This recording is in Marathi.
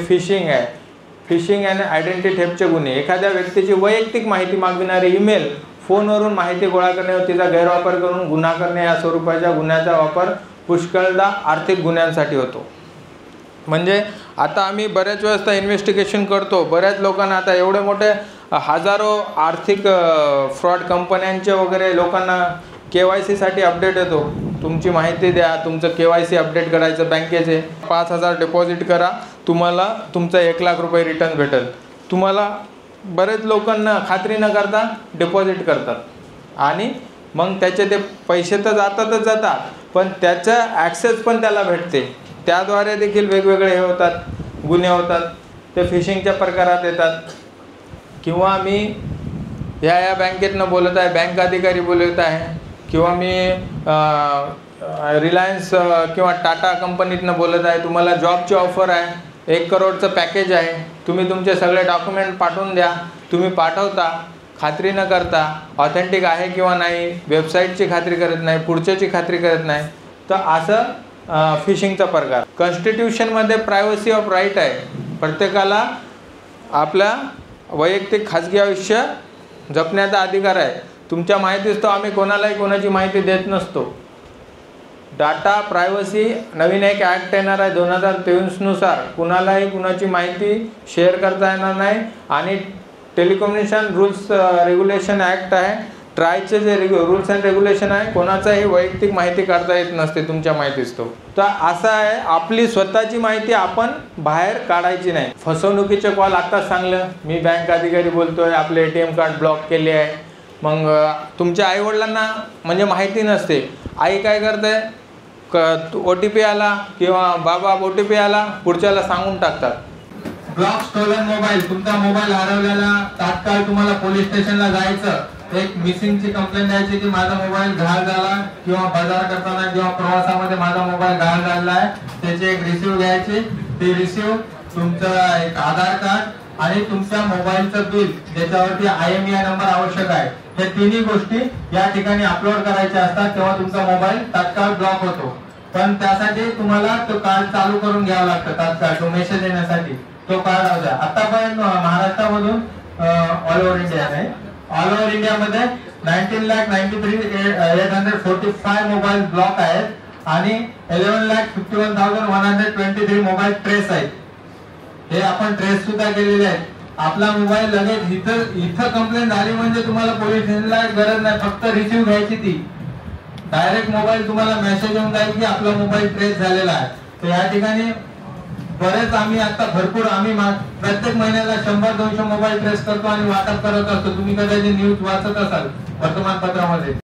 फिशिंग आहे. फिशिंग आणि आयडेंटिटी थेफ्टचे गुन्हे, एखाद्या व्यक्तीची वैयक्तिक माहिती मागविणारे ईमेल, फोनवरून माहिती गोळा करणे व तिचा गैरवापर करून गुन्हा करणे या स्वरूपाच्या गुन्ह्याचा वापर पुष्कळदा आर्थिक गुन्ह्यांसाठी होतो. म्हणजे आता आम्ही बऱ्याच वेळेस इन्व्हेस्टिगेशन करतो. बऱ्याच लोकांना आता एवढे मोठे हजारो आर्थिक फ्रॉड कंपन्यांचे वगैरे लोकांना KYC साठी अपडेट येतो, तुमची माहिती द्या, तुमचं KYC अपडेट करायचं बँकेचे, 5,000 डिपॉझिट करा, तुम्हाला तुमचा 1,00,000 रुपये रिटर्न भेटेल. तुम्हाला बरेच लोकांना खात्री न करता डिपॉझिट करतात आणि मग त्याचे ते पैसे तर जातात, पण त्याचा ॲक्सेस पण त्याला भेटते. त्याद्वारे देखील वेगवेगळे हे होतात, गुन्हे होतात, ते फिशिंगच्या प्रकारात येतात. किंवा मी ह्या बँकेतनं बोलत आहे, बँक अधिकारी बोलत आहे, किंवा मी रिलायन्स किंवा टाटा कंपनीतनं बोलत आहे, तुम्हाला जॉबची ऑफर आहे, 1 करोडचं पॅकेज आहे, तुम्ही तुमचे सगळे डॉक्युमेंट पाठवून द्या. तुम्ही पाठवता, खात्री न करता, ऑथेंटिक आहे किंवा नाही, वेबसाईटची खात्री करत नाही, पुढच्याची खात्री करत नाही, तर असं फिशिंगचा प्रकार. कॉन्स्टिट्यूशनमध्ये प्रायव्हसी ऑफ राईट आहे, प्रत्येकाला आपल्या वैयक्तिक खाजगी आयुष्य जपण्याचा अधिकार आहे. तुमच्या माहितीच तो आम्ही कोणालाही कोणाची माहिती देत नसतो. डाटा प्रायव्हसी नवीन एक ॲक्ट येणार आहे 2023 नुसार, कुणालाही कुणाची माहिती शेअर करता येणार नाही. आणि टेलिकम्युनिकेशन रूल्स रेग्युलेशन ॲक्ट आहे, ट्रायचे जे रूल्स अँड रेग्युलेशन आहे, कोणाचाही वैयक्तिक माहिती काढता येत नसते तुमच्या माहितीच तो. तर असं आहे, आपली स्वतःची माहिती आपण बाहेर काढायची नाही. फसवणुकीचे कॉल आत्ताच सांगलं, मी बँक अधिकारी बोलतो आहे, आपले ATM कार्ड ब्लॉक केले आहे. मग तुमच्या आईवडिलांना म्हणजे माहिती नसते, आई काय करते, OTP आला किंवा बाबा OTP आला, पुढच्याला सांगून टाकतात. ब्लॉक स्टोलन मोबाईल, तुमचा मोबाईल हरवलेला, तात्काळ तुम्हाला पोलीस स्टेशनला जायचं, एक मिसिंगची कंप्लेंट द्यायची की माझा मोबाईल घाण झाला, किंवा बाजार करताना किंवा प्रवासामध्ये माझा मोबाईल घाण झाला आहे, त्याची एक रिसिव्ह घ्यायची. ती रिसिव्ह, तुमचं एक आधार कार्ड आणि तुमच्या मोबाईलचं बिल, ज्याच्यावरती IMEI नंबर आवश्यक आहे, हे तिन्ही गोष्टी या ठिकाणी अपलोड करायच्या असतात. तेव्हा तुमचा मोबाईल तात्काळ ब्लॉक होतो. पण त्यासाठी तुम्हाला तो कार्ड चालू करून घ्यावं लागतं तात्काळ, तो मेसेज येण्यासाठी तो कार्ड होता. आतापर्यंत महाराष्ट्रामधून ऑल ओव्हर इंडिया नाही, ऑल ओव्हर इंडियामध्ये 19,93,845 मोबाईल ब्लॉक आहेत आणि 11,51,123 मोबाईल ट्रेस आहेत. हे आपण ट्रेस सुद्धा केलेले आहेत. आपला मोबाईल लगेच इथं कंप्लेंट झाली म्हणजे तुम्हाला पोलीस स्टेशनला गरज नाही, फक्त रिसिव्ह घ्यायची. ती डायरेक्ट मोबाईल तुम्हाला मेसेज येऊन जाईल की आपला मोबाईल ट्रेस झालेला आहे. तर या ठिकाणी बरेच आम्ही आता भरपूर प्रत्येक महिन्याला 100-200 मोबाईल ट्रेस करतो आणि वाटप करत असतो. तुम्ही कदाचित न्यूज वाचत असाल वर्तमानपत्रामध्ये.